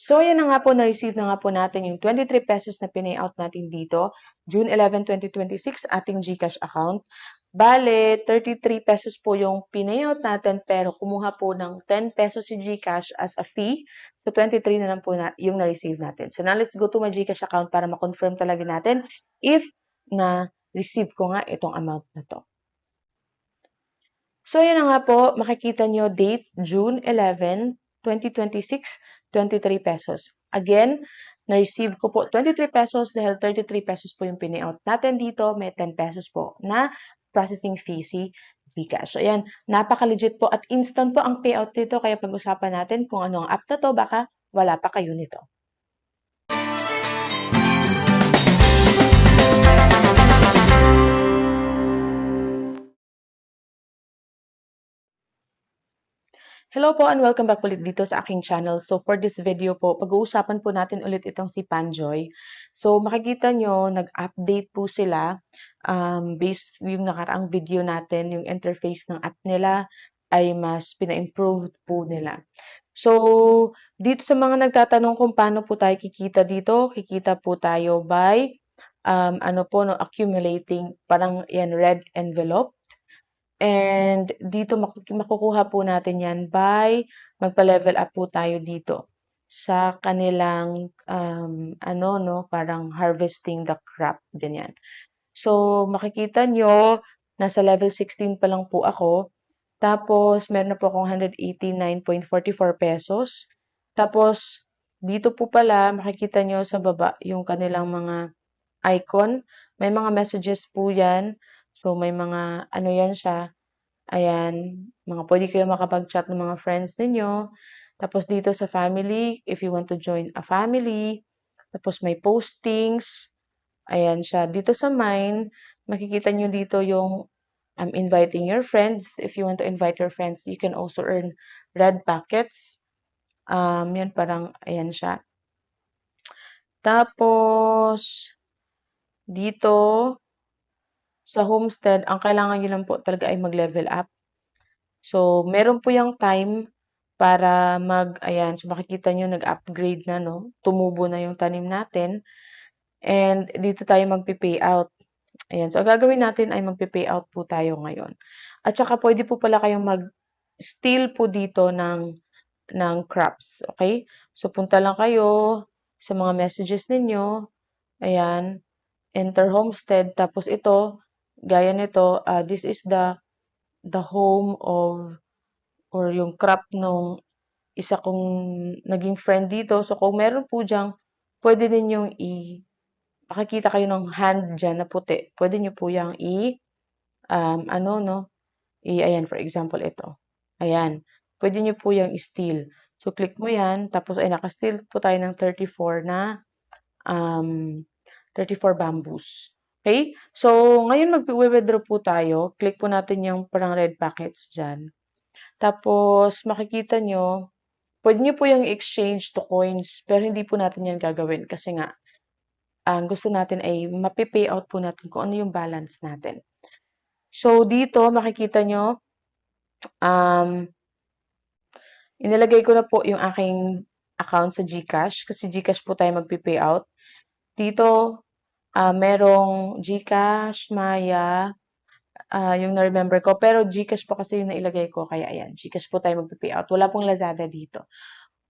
So, yan na nga po, na-receive na nga po natin yung 23 pesos na pinayout natin dito. June 11, 2026, ating GCash account. Bale, 33 pesos po yung pinayout natin pero kumuha po ng 10 pesos si GCash as a fee. So, 23 na lang po yung na-receive natin. So, now let's go to my GCash account para ma-confirm talaga natin if na-receive ko nga itong amount na to. So, yan na nga po, makikita nyo date, June 11, 2026, 23 pesos. Again, na-receive ko po 23 pesos dahil 33 pesos po yung pinayout natin dito. May 10 pesos po na processing fee si Gcash. So, ayan, napaka-legit po at instant po ang payout dito. Kaya pag-usapan natin kung ano ang app na to, baka wala pa kayo nito. Hello po and welcome back ulit dito sa aking channel. So for this video po, pag-uusapan po natin ulit itong si Panjoy. So makikita nyo, nag-update po sila based yung nakaraang video natin, yung interface ng app nila ay mas pina-improve po nila. So dito sa mga nagtatanong kung paano po tayo kikita dito, kikita po tayo by accumulating parang yan red envelope. And dito makukuha po natin yan by magpa-level up po tayo dito sa kanilang parang harvesting the crop, ganyan. So, makikita nyo, nasa level 16 pa lang po ako. Tapos, meron na po akong 189.44 pesos. Tapos, dito po pala, makikita nyo sa baba yung kanilang mga icon. May mga messages po yan. So, may mga, yan siya. Ayan, pwede kayo makapag-chat ng mga friends ninyo. Tapos, dito sa family, if you want to join a family. Tapos, may postings. Ayan siya. Dito sa mine, makikita nyo dito yung inviting your friends. If you want to invite your friends, you can also earn red packets. Yan parang, ayan siya. Tapos, dito, sa homestead, ang kailangan nyo lang po talaga ay mag-level up. So, meron po yung time para ayan, so makikita nyo, nag-upgrade na, no? Tumubo na yung tanim natin. And dito tayo magpi-payout. Ayan, so ang gagawin natin ay magpi-payout po tayo ngayon. At saka pwede po pala kayong mag-steal po dito ng crops, okay? So, punta lang kayo sa mga messages ninyo. Ayan, enter homestead. Tapos ito, gaya nito, this is the home of or yung crop nung isa kong naging friend dito. So, kung meron po diyang, pwede ninyong makikita kayo ng hand dyan na puti. Pwede nyo po yung ayan, for example, ito. Ayan. Pwede nyo po yung steal. So, click mo yan. Tapos, ay, naka-steal po tayo ng 34 bamboos. Okay? So, ngayon mag-withdraw po tayo. Click po natin yung parang red packets dyan. Tapos, makikita nyo, pwede nyo po yung exchange to coins, pero hindi po natin yan gagawin kasi nga, ang gusto natin ay mapi-payout po natin kung ano yung balance natin. So, dito, makikita nyo, inilagay ko na po yung aking account sa GCash kasi GCash po tayo magpi-payout. Dito, merong GCash, Maya, yung na-remember ko. Pero GCash po kasi yung nailagay ko. Kaya ayan, GCash po tayo magpi-payout. Wala pong Lazada dito.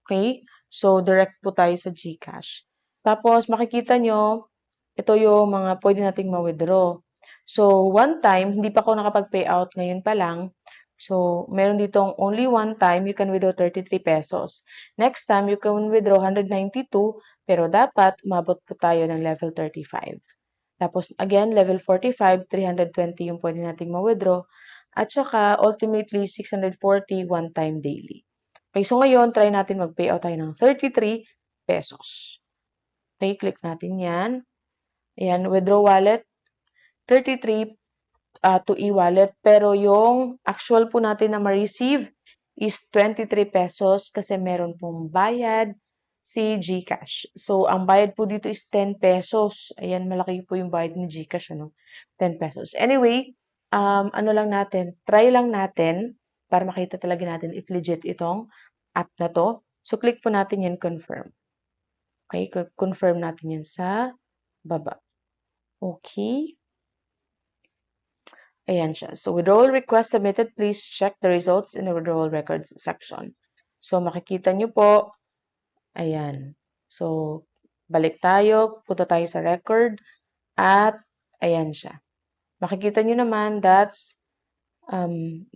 Okay? So, direct po tayo sa GCash. Tapos, makikita nyo, ito yung mga pwede nating ma-withdraw. So, one time, hindi pa ako nakapag-payout ngayon pa lang. So, meron ditong only one time, you can withdraw 33 pesos. Next time, you can withdraw 192, pero dapat umabot po tayo ng level 35. Tapos, again, level 45, 320 yung pwede nating ma-withdraw. At saka, ultimately, 640 one time daily. Okay, so ngayon, try natin mag-payout tayo ng 33 pesos. Okay, click natin yan. Ayan, withdraw wallet, 33 to e-wallet. Pero yung actual po natin na ma-receive is 23 pesos kasi meron pong bayad si GCash. So, ang bayad po dito is 10 pesos. Ayan, malaki po yung bayad ni GCash, ano? 10 pesos. Anyway, try lang natin para makita talaga natin if legit itong app na to. So, click po natin yan, confirm. Okay, confirm natin yan sa baba. Okay. Ayan siya. So, withdrawal request submitted, please check the results in the withdrawal records section. So, makikita nyo po, ayan. So, balik tayo, punta tayo sa record, at ayan siya. Makikita nyo naman, that's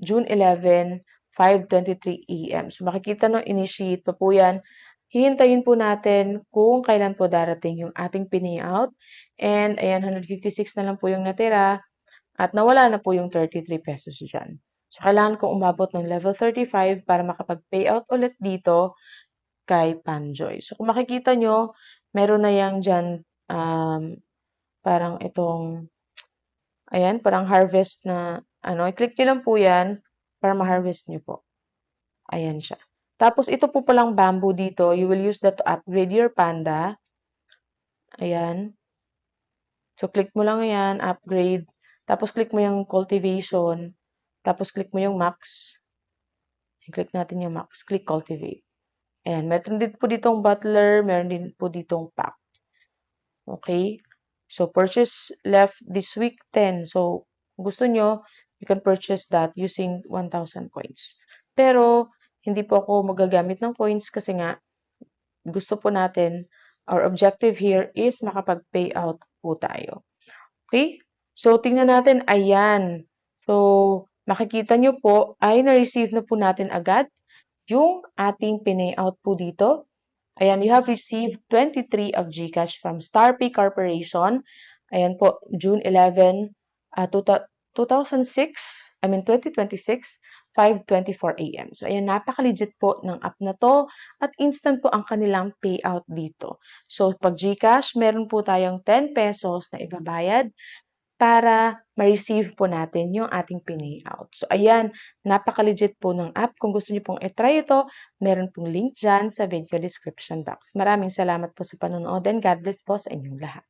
June 11, 5:23 AM. So, makikita no, initiate pa po yan. Hihintayin po natin kung kailan po darating yung ating pinayout. And, ayan, 156 na lang po yung natira. At nawala na po yung 33 pesos dyan. So, kailangan kong umabot ng level 35 para makapag-payout ulit dito kay Panjoy. So, kung makikita nyo, meron na yan dyan, parang itong, ayan, parang harvest na, i-click nyo lang po yan para ma-harvest nyo po. Ayan siya. Tapos, ito po palang bamboo dito, you will use that to upgrade your panda. Ayan. So, click mo lang yan, upgrade. Tapos, click mo yung cultivation. Tapos, click mo yung max. I-click natin yung max. Click cultivate. Ayan. Meron din po ditong butler. Meron din po ditong pack. Okay? So, purchase left this week 10. So, kung gusto nyo, you can purchase that using 1,000 coins. Pero, hindi po ako magagamit ng coins kasi nga, gusto po natin, our objective here is makapag-payout po tayo. Okay? So, tingnan natin. Ayan. So, makikita nyo po ay na-receive na po natin agad yung ating pinayout po dito. Ayan, you have received 23 of GCash from StarPay Corporation. Ayan po, June 11, 2026, 5:24 AM. So, ayan, napaka-legit po ng app na to at instant po ang kanilang payout dito. So, pag GCash, meron po tayong 10 pesos na ibabayad para ma-receive po natin yung ating pinayout. So, ayan, napaka-legit po ng app. Kung gusto niyo pong i-try ito, meron pong link dyan sa video description box. Maraming salamat po sa panonood and God bless po sa inyong lahat.